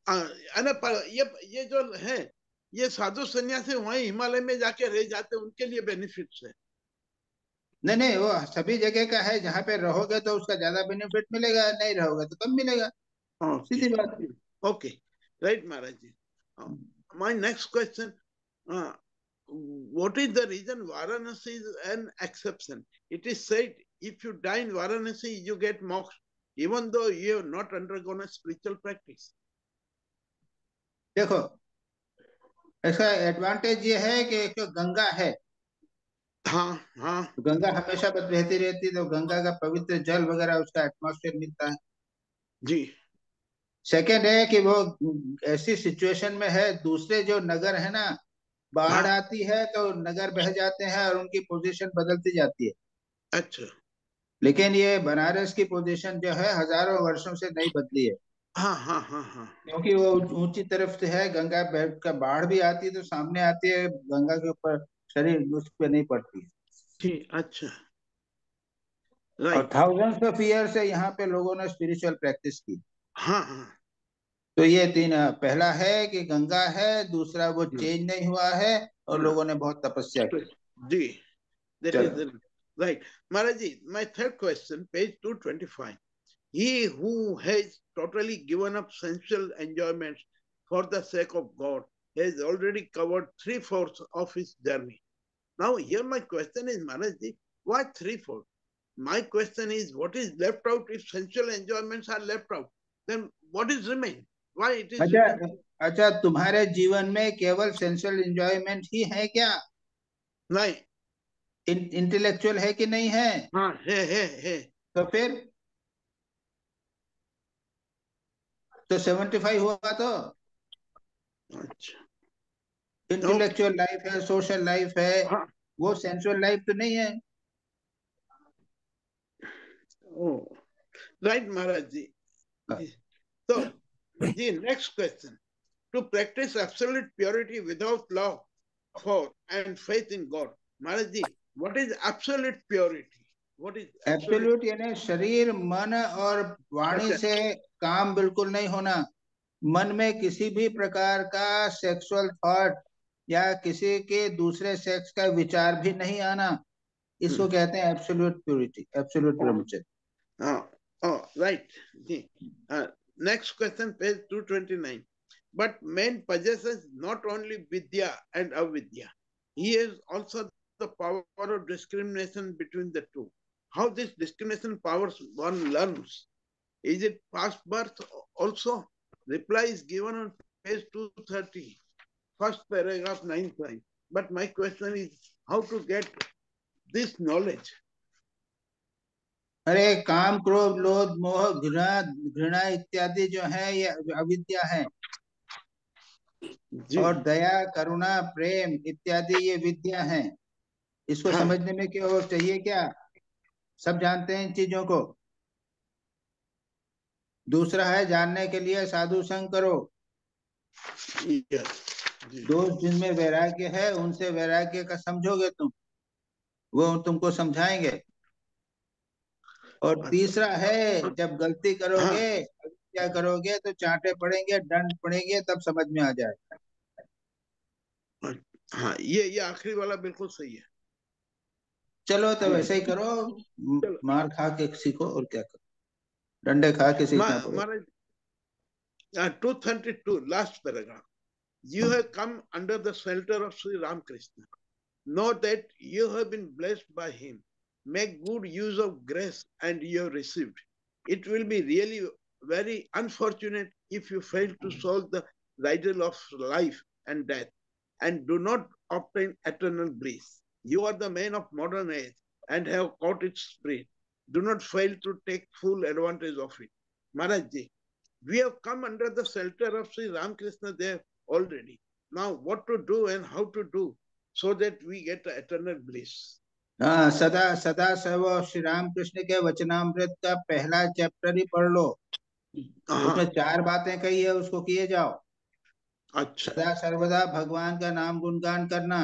ये जो है, ये साधु सन्यासी वहीं हिमालय में जाके रह जाते, उनके लिए बेनिफिट्स है. नहीं, वो सभी जगह का है, जहाँ पे रहोगे तो उसका ज्यादा बेनिफिट मिलेगा, नहीं रहोगे तो कम मिलेगा. सीधी बात. Okay, right, Maharaj ji. My next question, what is the reason Varanasi is an exception? It is said if you die in Varanasi, you get moksha, even though you have not undergone a spiritual practice. देखो, इसका एडवांटेज ये है कि एक गंगा है. हाँ. गंगा हमेशा बहती रहती, तो गंगा का पवित्र जल वगैरह उसका एटमॉस्फेयर मिलता है. जी. सेकेंड है कि वो ऐसी सिचुएशन में है, दूसरे जो नगर है ना, बाढ़ आती है तो नगर बह जाते हैं और उनकी पोजीशन बदलती जाती है. अच्छा. लेकिन ये बनारस की पोजीशन जो है हजारों वर्षों से नहीं बदली है. हाँ. क्योंकि वो ऊंची तरफ से है, गंगा का बाढ़ भी आती है तो सामने आती है, गंगा के ऊपर शरीर उस पे नहीं पड़ती है. ठीक. अच्छा. और थाउजेंड्स ऑफ ईयर से यहाँ पे लोगों ने स्पिरिचुअल प्रैक्टिस की. हाँ. तो ये तीन, पहला है कि गंगा है, दूसरा वो चेंज नहीं हुआ है, और लोगों ने बहुत तपस्या की. जी. That is right. Maharaj ji, my third question, page 225. He who has totally given up sensual enjoyments for the sake of God has already covered 3/4 of his journey. Now here my question is, Maharaj ji, why 3/4? My question is, what is left out if sensual enjoyments are left out? Then what is remain? Why it is? अच्छा, तुम्हारे जीवन में केवल सेंसुअल एंजॉयमेंट ही है क्या? नहीं. इंटेलेक्चुअल है कि नहीं है? हाँ, है. तो फिर तो 75 हुआ तो. अच्छा. इंटेलेक्चुअल लाइफ है, सोशल लाइफ है, वो सेंसुअल लाइफ तो नहीं है. Oh, right, Maharaj ji. So, the next question. To practice absolute purity without love for and faith in God. Maharaj ji, what is absolute purity? What is absolute? यानी शरीर, मन और वाणी से काम बिल्कुल नहीं होना. मन में किसी भी प्रकार का सेक्सुअल थॉट या किसी के दूसरे सेक्स का विचार भी नहीं आना, इसको कहते हैं एब्सोल्यूट प्यूरिटी, एब्सोल्यूट ब्रह्मचर्य। Right. Next question, page 229. But man possesses not only vidya and avidya, he has also the power of discrimination between the two. How this discrimination powers one learns? Is it past birth also? Reply is given on page 230, first paragraph, 9th line. But my question is how to get this knowledge? अरे काम, क्रोध, लोभ, मोह, घृणा इत्यादि जो है ये अविद्या है, और दया, करुणा, प्रेम इत्यादि ये विद्या है। इसको समझने में क्या और चाहिए क्या? सब जानते हैं इन चीजों को। दूसरा है जानने के लिए साधु संग करो। दोस्त जिनमें वैराग्य है उनसे वैराग्य का समझोगे तुम, वो तुमको समझाएंगे। और तीसरा है जब गलती करोगे, क्या करोगे तो चांटे पड़ेंगे, दंड पड़ेंगे, तब समझ में आ जाएगा। हाँ, ये आखिरी वाला बिल्कुल सही है। चलो तो वैसे ही करो, मार खा के सीखो और क्या करो, डंडे खा के सीखना पड़ेगा। 232 last paragraph. You have come under the shelter of Sri Ramakrishna. Know that you have been blessed by him. Make good use of grace and you have received. It will be really very unfortunate if you fail to solve the riddle of life and death and do not obtain eternal bliss. You are the man of modern age and have caught its spirit. Do not fail to take full advantage of it. Maharaj Ji, we have come under the shelter of Sri Ramakrishna there already. Now what to do and how to do so that we get the eternal bliss. हाँ, सदा सदा सर्व श्री राम कृष्ण के वचनामृत का पहला चैप्टर ही पढ़ लो, उसमें 4 बातें कही है, उसको किए जाओ। अच्छा। सदा सर्वदा भगवान का नाम गुणगान करना,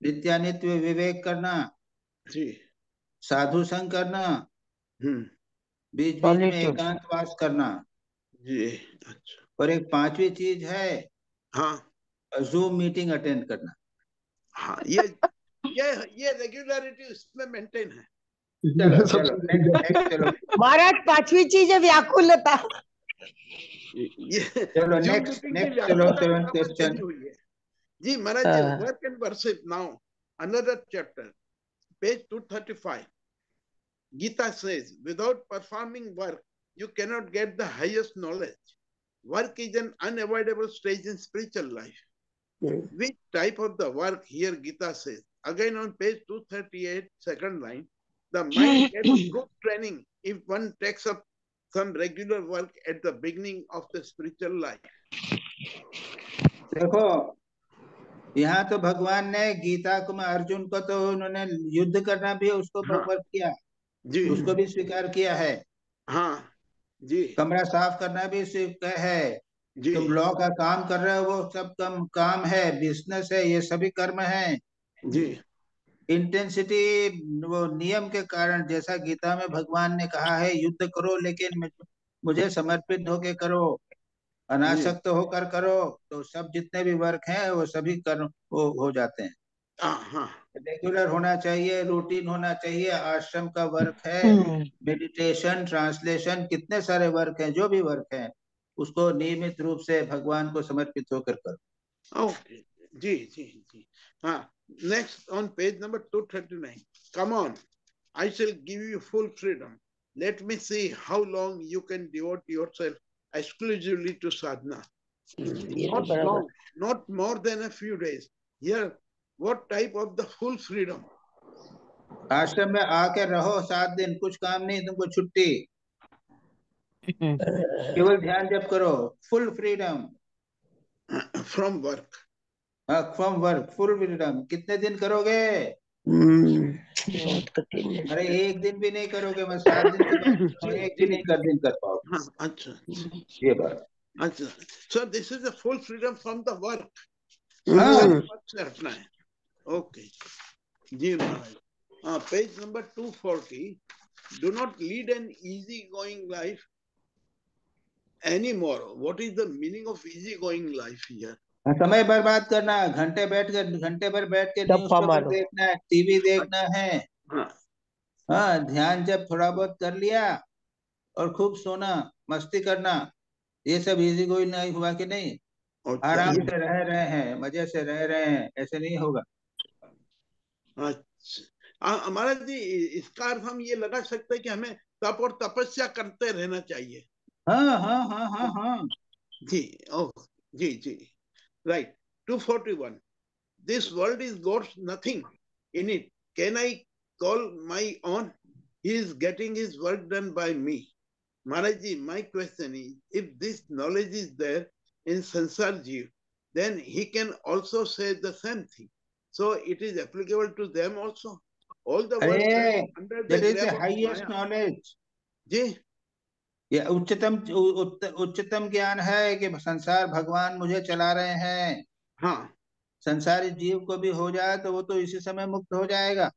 नित्यानित्य विवेक करना, साधु संग करना, बीच बीच में एकांतवास करना जी। अच्छा। और एक 5वीं चीज है, जूम मीटिंग अटेंड करना। हाँ, ये रेगुलरिटी इसमें मेंटेन है। चलो चलो नेक्स्ट चलो महाराज 5वीं चीज है व्याकुलता। चलो नेक्स्ट चलो 7th क्वेश्चन। जी Maharaj ji, work and worship now another chapter, page 235. Gita says, without performing work, you cannot get the highest knowledge. Work is an unavoidable stage in spiritual life. Which type of the work here Gita says? Again on page 238, second line, the mind gets good training if one takes up some regular work at the beginning of the spiritual life. देखो यहाँ तो भगवान ने गीता को में अर्जुन को तो उन्होंने युद्ध करना भी उसको वर्क किया जी, उसको भी स्वीकार किया है। हाँ जी। कमरा साफ करना भी स्वीकार है जी। तुम लॉ का काम कर रहे हो, वो सब काम है, बिजनेस है, ये सभी कर्म है जी। इंटेंसिटी वो नियम के कारण, जैसा गीता में भगवान ने कहा है युद्ध करो लेकिन मुझे समर्पित होके करो, अनासक्त होकर करो, तो सब जितने भी वर्क हैं वो सभी कर्म वो हो जाते हैं। रेगुलर होना चाहिए, रूटीन होना चाहिए। आश्रम का वर्क है, मेडिटेशन, ट्रांसलेशन, कितने सारे वर्क हैं, जो भी वर्क है उसको नियमित रूप से भगवान को समर्पित होकर करो। ओके जी जी जी। हाँ, next on page number 239. Come on, I shall give you full freedom. Let me see how long you can devote yourself exclusively to sadhana. Not long, not more than a few days. Here, what type of the full freedom? आश्रम में आके रहो 7 दिन, कुछ काम नहीं, तुमको छुट्टी, केवल ध्यान जप करो, full freedom from work. From work full freedom. कितने दिन करोगे? अरे 1 दिन भी नहीं करोगे, मैं 7 दिन की बात, 1 दिन ही कर पाओगे। अच्छा, ये बात। अच्छा, so this is a full freedom from the work. Okay जी Maharaj. Page number 240. Do not lead an easy going life anymore. What is the meaning of easy-going life here? समय बर्बाद करना, घंटे भर बैठ के डप्पा न्यूज़पेपर मारो। देखना है, टीवी देखना है। हाँ, हाँ, ध्यान जब थोड़ा बहुत कर लिया और खूब सोना, मस्ती करना, ये सब इजी गोइंग नहीं हुआ कि नहीं? अच्छा, आराम से रह रहे हैं, मजे से रह रहे हैं, ऐसे नहीं होगा। अच्छा। हमारा जी इसका अर्थ हम ये लगा सकते हैं कि हमें तप और तपस्या करते रहना चाहिए। हाँ हाँ हाँ हाँ हाँ। जी, ओह, जी जी, right. 241. This world is God's, nothing in it. Can I call my own? He is getting his work done by me. Maharaj ji, my question is, if this knowledge is there in Sansar Jeev, then he can also say the same thing. So it is applicable to them also. All the world अरे, under the that is grab the of highest Maya. knowledge. जी, ये उच्चतम ज्ञान है कि संसार भगवान मुझे चला रहे हैं। हाँ, संसारी जीव को भी हो जाए तो वो तो इसी समय मुक्त हो जाएगा।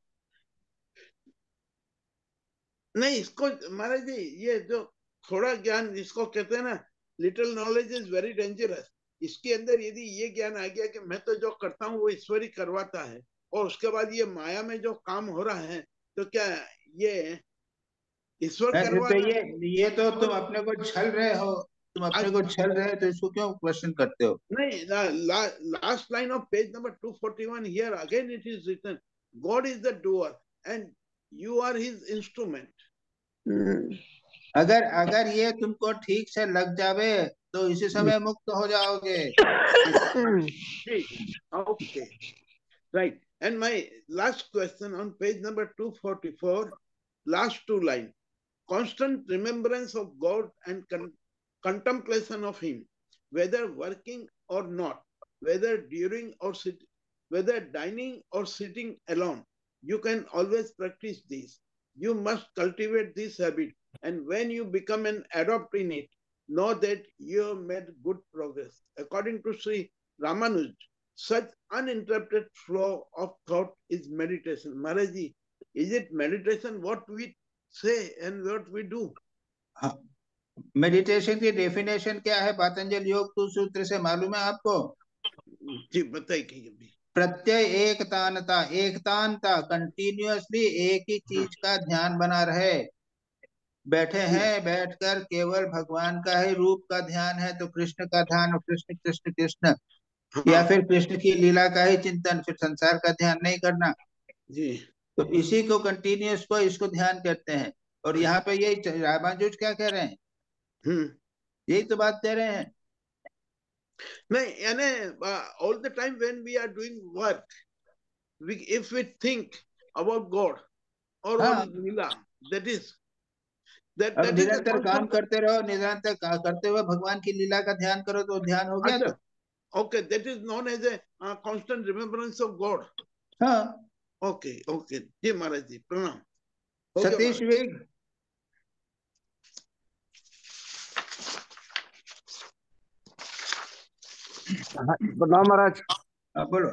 नहीं इसको महाराज जी, ये जो थोड़ा ज्ञान इसको कहते हैं ना, little knowledge is very dangerous. इसके अंदर यदि ये ज्ञान आ गया कि मैं तो जो करता हूँ वो ईश्वर ही करवाता है, और उसके बाद ये माया में जो काम हो रहा है, तो क्या ये ईश्वर करवा तो रहा है? ये तो तुम अपने को छल रहे हो, तुम अपने को छल रहे हो, तो इसको क्यों क्वेश्चन करते हो? नहीं, last line of page number 241, here again it is written, God is the doer and you are his instrument. अगर ये तुमको ठीक से लग जावे तो इसी समय मुक्त हो जाओगे। Okay, right. And my last question on page number 244, last two lines. Constant remembrance of God and contemplation of Him, whether working or not, whether during or whether dining or sitting alone. You can always practice this. You must cultivate this habit, and when you become an adept in it, know that you have made good progress. According to Sri Ramanuj, such uninterrupted flow of thought is meditation. Maharaji, is it meditation what we say and what we do? Meditation की डेफिनेशन क्या है? पतंजलि योग सूत्र से मालूम है आपको? जी बताइए। प्रत्यय एकतानता, एकतानता, कंटिन्यूअसली एक ही चीज का ध्यान बना रहे। बैठे हैं, बैठकर केवल भगवान का ही रूप का ध्यान है तो कृष्ण का ध्यान, और कृष्ण कृष्ण कृष्ण, या फिर कृष्ण की लीला का ही चिंतन, फिर संसार का ध्यान नहीं करना जी। तो इसी को कंटिन्यूअस को इसको ध्यान कहते हैं। और यहाँ पे यही रामानुज क्या कह रहे हैं, यही तो बात कह रहे हैं। नहीं, यानी all the time when we are doing work, if we think about God or Leela, that is निरंतर काम करते रहो, निरंतर करते हुए भगवान की लीला का ध्यान करो तो ध्यान हो गया। तो okay, that is known as a constant remembrance of God. हाँ, okay, okay, जी महाराज जी प्रणाम। सतीश वेग। प्रणाम महाराज। बोलो।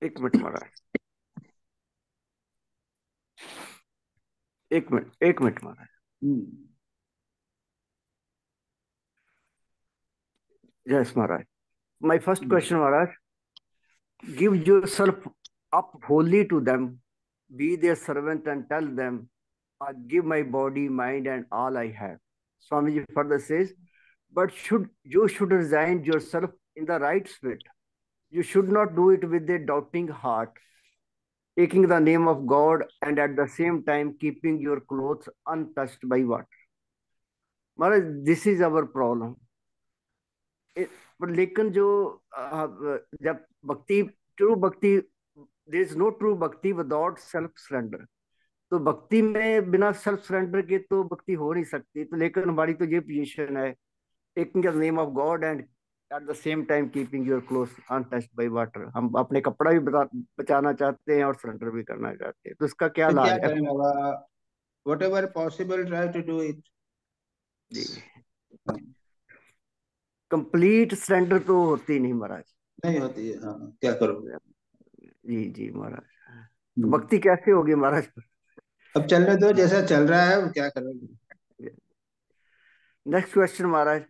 एक मिनट महाराज, एक minute Maharaj. Yes Maharaj, my first question Maharaj, give yourself up wholly to them, be their servant and tell them I give my body, mind and all I have. Swamiji further says, but you should resign yourself in the right spirit. You should not do it with a doubting heart, taking the name of God and at the same time keeping your clothes untouched by water. Maharaj, this is our problem. लेकिन जो जब भक्ति, ट्रू भक्ति, there is no true bhakti without self surrender. तो भक्ति में बिना सेल्फ सरेंडर के तो भक्ति हो नहीं सकती। तो लेकिन हमारी तो ये पोजीशन है, taking the name of God and at the same time keeping your clothes untouched by water. हम अपने कपड़ा भी बचाना चाहते हैं और सरेंडर भी करना चाहते हैं, तो इसका क्या लाज है? Whatever possible try to do it. जी, कंप्लीट सरेंडर तो होती नहीं महाराज, नहीं होती है। हाँ, क्या करोगे? जी जी महाराज, तो भक्ति कैसे होगी महाराज? अब चलने दो, जैसा चल रहा है वो क्या करोगे। Next question, Maharaj.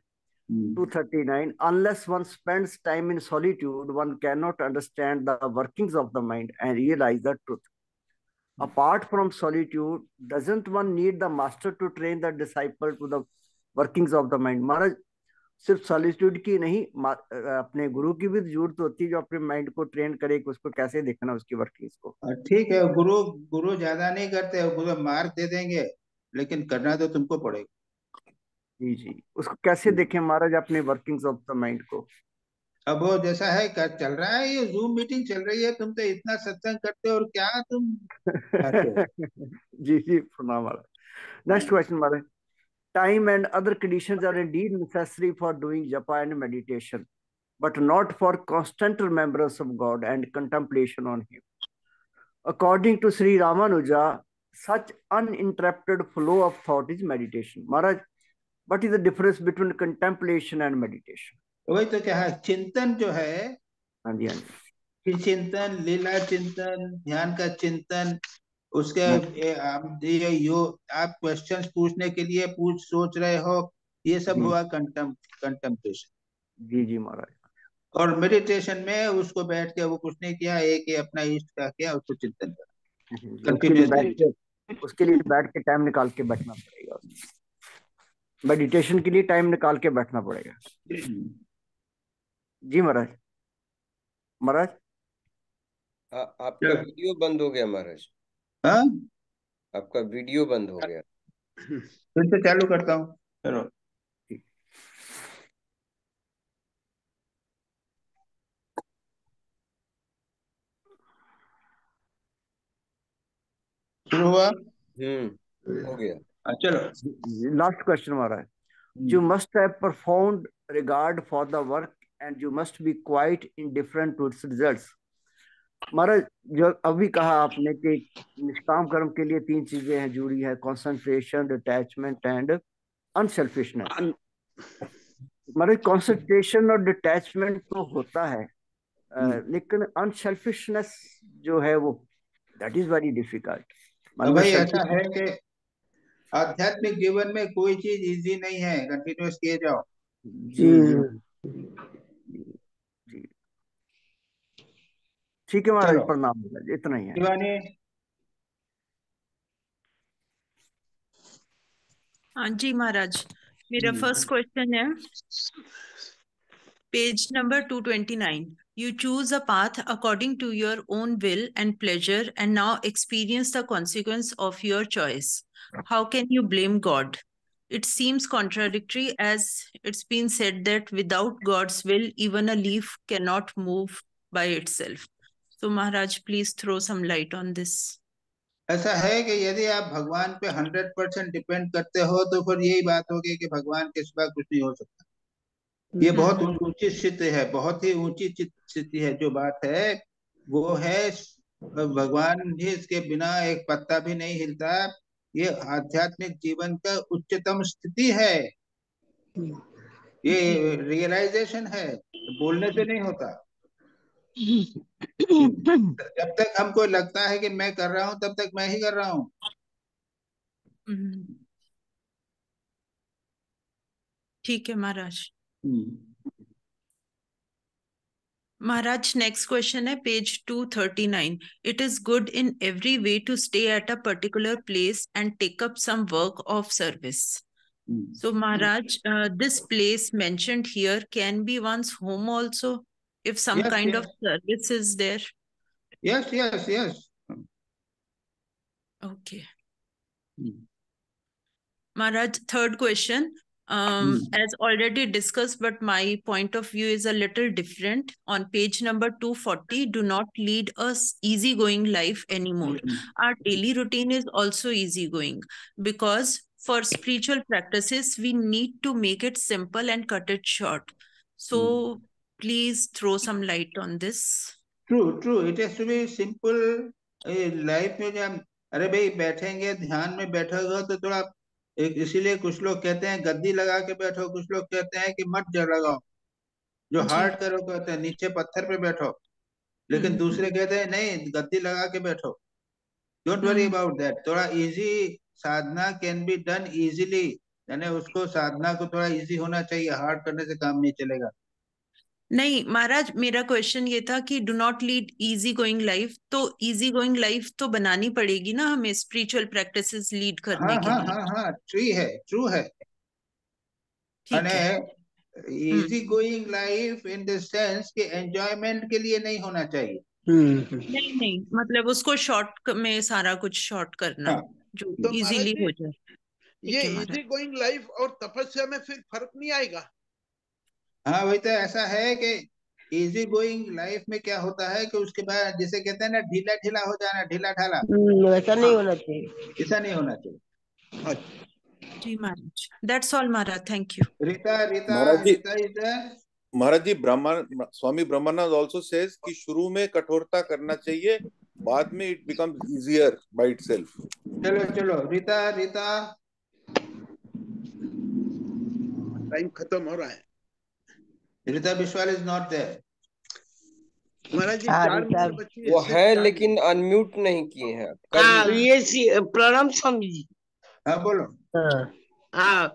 239. Unless one spends time in solitude, one cannot understand the workings of the mind and realize the truth. Apart from solitude, doesn't one need the master to train the disciple to the workings of the mind? Maharaj, सिर्फ सॉलिट्यूड की नहीं, अपने गुरु की भी जरूरत होती है जो अपने माइंड को ट्रेन करे कि उसको कैसे देखना, उसकी वर्किंग्स को। ठीक है, गुरु ज्यादा नहीं करते, गुरु मार्क दे देंगे, लेकिन करना तो तुमको पड़ेगा। जी जी, उसको कैसे देखें महाराज अपने वर्किंग्स ऑफ द माइंड को? अब वो जैसा है चल रहा है, ये जूम मीटिंग चल रही है, तुम तो इतना सत्संग करते हो और क्या तुम जी जी, प्रणाम Maharaj. Next question Maharaj. Time and other conditions are indeed necessary for doing japa and meditation, but not for constant remembrance of God and contemplation on Him. According to Sri Ramanuja, such uninterrupted flow of thought is meditation. Maharaj, what is the difference between contemplation and meditation? वही तो क्या है, चिंतन जो है, हाँ जी, हाँ जी, चिंतन, लीला चिंतन, ध्यान का चिंतन, उसके आप क्वेश्चंस पूछने के लिए सोच रहे हो, ये सब हुआ कंटेम्पलेशन। जी जी महाराज। और मेडिटेशन में उसको बैठ के वो कुछ नहीं किया, एक ही अपना इष्ट का किया, उसको चिंतन करा। उसके लिए बैठ के टाइम निकाल के बैठना पड़ेगा, मेडिटेशन के लिए टाइम निकाल के बैठना पड़ेगा। जी महाराज। महाराज आपका वीडियो बंद हो गया महाराज। हाँ, आपका वीडियो बंद हो गया। फिर से चालू करता हूँ, चलो। शुरू हुआ? हो गया। चलो, लास्ट क्वेश्चन हमारा है। You must have profound regard for the work and you must be quite indifferent to its results. महाराज, जो अभी कहा आपने कि निष्काम कर्म के लिए 3 चीजें हैं जरूरी है, concentration, detachment and unselfishness. Maharaj, concentration और डिटैचमेंट तो होता है, लेकिन अनसेल्फिशनेस जो है वो दैट इज वेरी डिफिकल्ट। भाई ऐसा है कि आध्यात्मिक जीवन में कोई चीज इजी नहीं है, कंटिन्यूअस किए जाओ। जी जी, ठीक है महाराज, प्रणाम महाराज, इतना ही है। हाँ जी महाराज, मेरा फर्स्ट क्वेश्चन है page number 229. You choose a path according to your own will and pleasure and now experience the consequence of your choice. How can you blame God? It seems contradictory, as it's been said that without God's will, even a leaf cannot move by itself. So Maharaj, please throw some light on this. ऐसा है कि यदि आप भगवान पे 100% डिपेंड करते हो तो फिर यही बात होगी कि भगवान के सिवा कुछ नहीं हो सकता। ये बहुत ऊंची स्थिति है, बहुत ही ऊंची स्थिति है। जो बात है वो है भगवान ही, इसके बिना एक पत्ता भी नहीं हिलता। ये आध्यात्मिक जीवन का उच्चतम स्थिति है, ये रियलाइजेशन है, बोलने से नहीं होता। जब तक हमको लगता है कि मैं कर रहा हूं तब तक मैं ही कर रहा हूं। ठीक है महाराज। Maharaj, next question है page 239. It is good in every way to stay at a particular place and take up some work of service. So Maharaj, this place mentioned here can be one's home also, if some kind of service is there. Yes. Okay. Maharaj, third question. As already discussed, but my point of view is a little different. On page number 240, do not lead us easygoing life anymore. Our daily routine is also easygoing because for spiritual practices, we need to make it simple and cut it short. So please throw some light on this. True. It has to be simple. Life में जब अरे भाई बैठेंगे, ध्यान में बैठोगे तो थोड़ा, इसीलिए कुछ लोग कहते हैं गद्दी लगा के बैठो, कुछ लोग कहते हैं कि मत लगाओ। जो हार्ड करो कहते हैं नीचे पत्थर पे बैठो, लेकिन दूसरे कहते हैं नहीं गद्दी लगा के बैठो। Don't worry about that. थोड़ा easy sadhana can be done easily यानी उसको साधना को थोड़ा इजी होना चाहिए, हार्ड करने से काम नहीं चलेगा। नहीं महाराज, मेरा क्वेश्चन ये था कि do not lead easy going life, तो इजी गोइंग लाइफ तो बनानी पड़ेगी ना हमें स्पिरिचुअल प्रैक्टिसेस लीड करने हाँ के हाँ लिए। हाँ हाँ, ट्रू है। ठीक है। Easy going life in the sense कि एंजॉयमेंट के लिए नहीं होना चाहिए। नहीं नहीं, मतलब उसको शॉर्ट में सारा कुछ शॉर्ट करना हाँ। जो तो महाराज इजीली जी, हो जाए। ये है इजी गोइंग लाइफ और तपस्या में फिर फर्क नहीं आएगा? हाँ वही तो, ऐसा है कि इजी गोइंग लाइफ में क्या होता है कि उसके बाद जिसे कहते हैं ना ढीला ढीला हो जाना, ढीला ढाला, ऐसा नहीं होना चाहिए। ऐसा नहीं होना चाहिए। जी Maharaj, that's all Maharaj, thank you. Rita Rita Maharaj ji, Rita is there? Maharaj ji, Swami Brahmananda also says कि शुरू में कठोरता करना चाहिए, बाद में it becomes easier by itself. चलो चलो रीता रीता, टाइम खत्म हो रहा है। Rita Biswal is not there. Maharaj ji, हाँ, 4 रीता मिनट बची है, वो सिर्फ है 4 लेकिन मिनट। अनम्यूट नहीं किए हैं, कर लीजिए। ये प्रणाम स्वामी जी। हाँ बोलो। I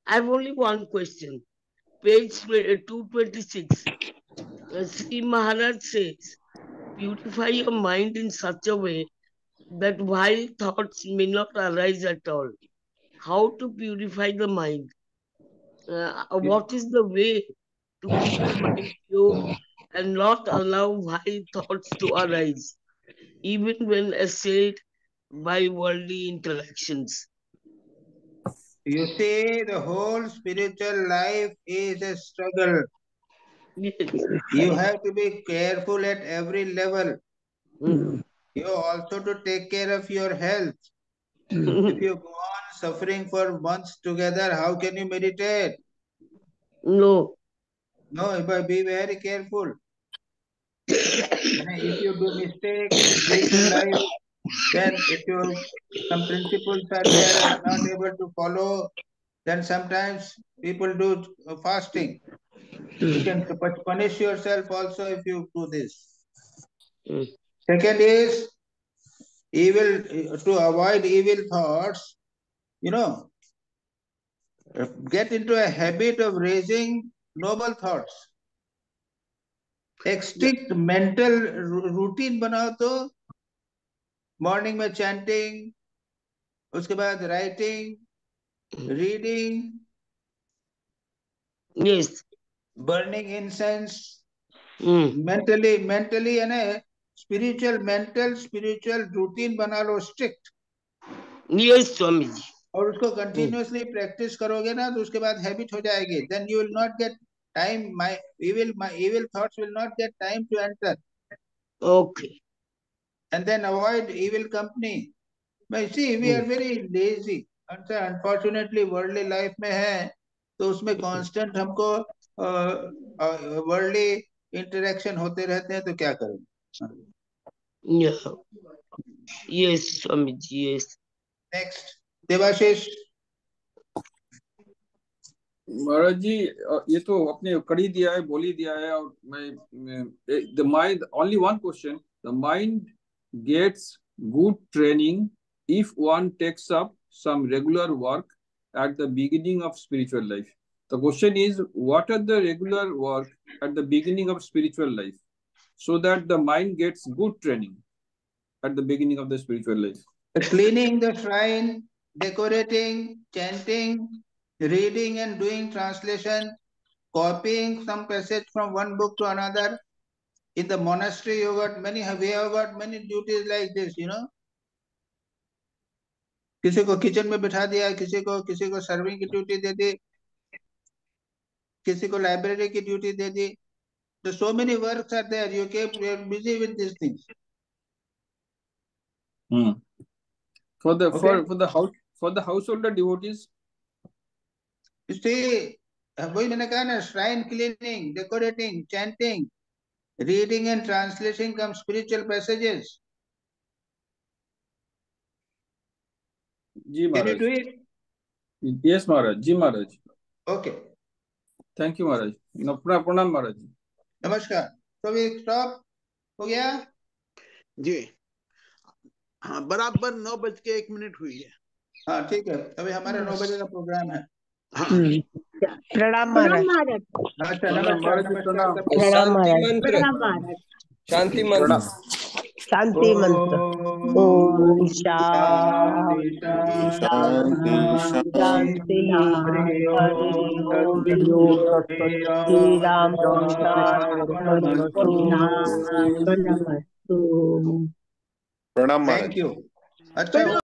have only one question. Page 226. Sri Maharaj says, purify your mind in such a way that wild thoughts may not arise at all. How to purify the mind? What is the way to keep the mind pure and not allow wild thoughts to arise, even when assailed by worldly interactions? You see, the whole spiritual life is a struggle. You have to be careful at every level. You also to take care of your health. If you go on suffering for months together, how can you meditate? No. No, but be very careful. And if you do mistake in spiritual life, then if some principles are there and not able to follow, then sometimes people do fasting. You can punish yourself also if you do this. Second is to avoid evil thoughts, get into a habit of raising noble thoughts. एक स्ट्रिक्ट मेंटल रूटीन बनाओ, तो मॉर्निंग में चैंटिंग, उसके बाद writing, reading, Yes. Burning incense, mentally यानी स्पिरिचुअल रूटीन बना लो स्ट्रिक्ट। Yes, स्वामी जी। और उसको कंटिन्यूअसली प्रैक्टिस करोगे ना, तो उसके बाद हैबिट हो जाएगी। Then you will not get time, my evil thoughts will not get time to enter. Okay. And then avoid evil company. But see, we are very lazy. Unfortunately, worldly life में है, तो उसमें constant हमको worldly interaction होते रहते हैं, तो क्या करें? Yeah. Yes, Swami ji, yes. Next, Debashish. महाराज जी, ये तो अपने कर ही दिया है, बोल ही दिया है। और मैं the mind, only one question, the mind gets good training if one takes up some regular work at the beginning of spiritual life. The question is, what are the regular work at the beginning of spiritual life so that the mind gets good training at the beginning of the spiritual life? Cleaning the shrine, decorating, chanting, reading and doing translation, copying some passage from one book to another. In the monastery, we have got many duties like this, किसी को किचन में बिठा दिया, किसी को सर्विंग की ड्यूटी दे दी, किसी को लाइब्रेरी की duty they the. So many works are there. You are busy with these things. For the householder devotees, you see, वही मैंने कहा ना, shrine cleaning, decorating, chanting, reading and translating some spiritual passages. Ji Can you Maharaj. do it? Yes Maharaj. Ji Maharaj. Okay. Thank you महाराज. प्रणाम महाराज जी. नमस्कार. तो we stop. हो गया? जी हाँ, बराबर 9:01 हुई है. हाँ ठीक है, अभी हमारा 9 बजे का प्रोग्राम है। प्रणाम महाराज। अच्छा, नमस्कार नमस्कार सबको। प्रणाम शांति महाराज। मंत्र प्रणाम महाराज। शांति मंत्र शांति मंत्र। ओम शांति शांति शांति। हरि ओम श्री राम नमस्तु। प्रणाम महाराज। Thank you. अच्छा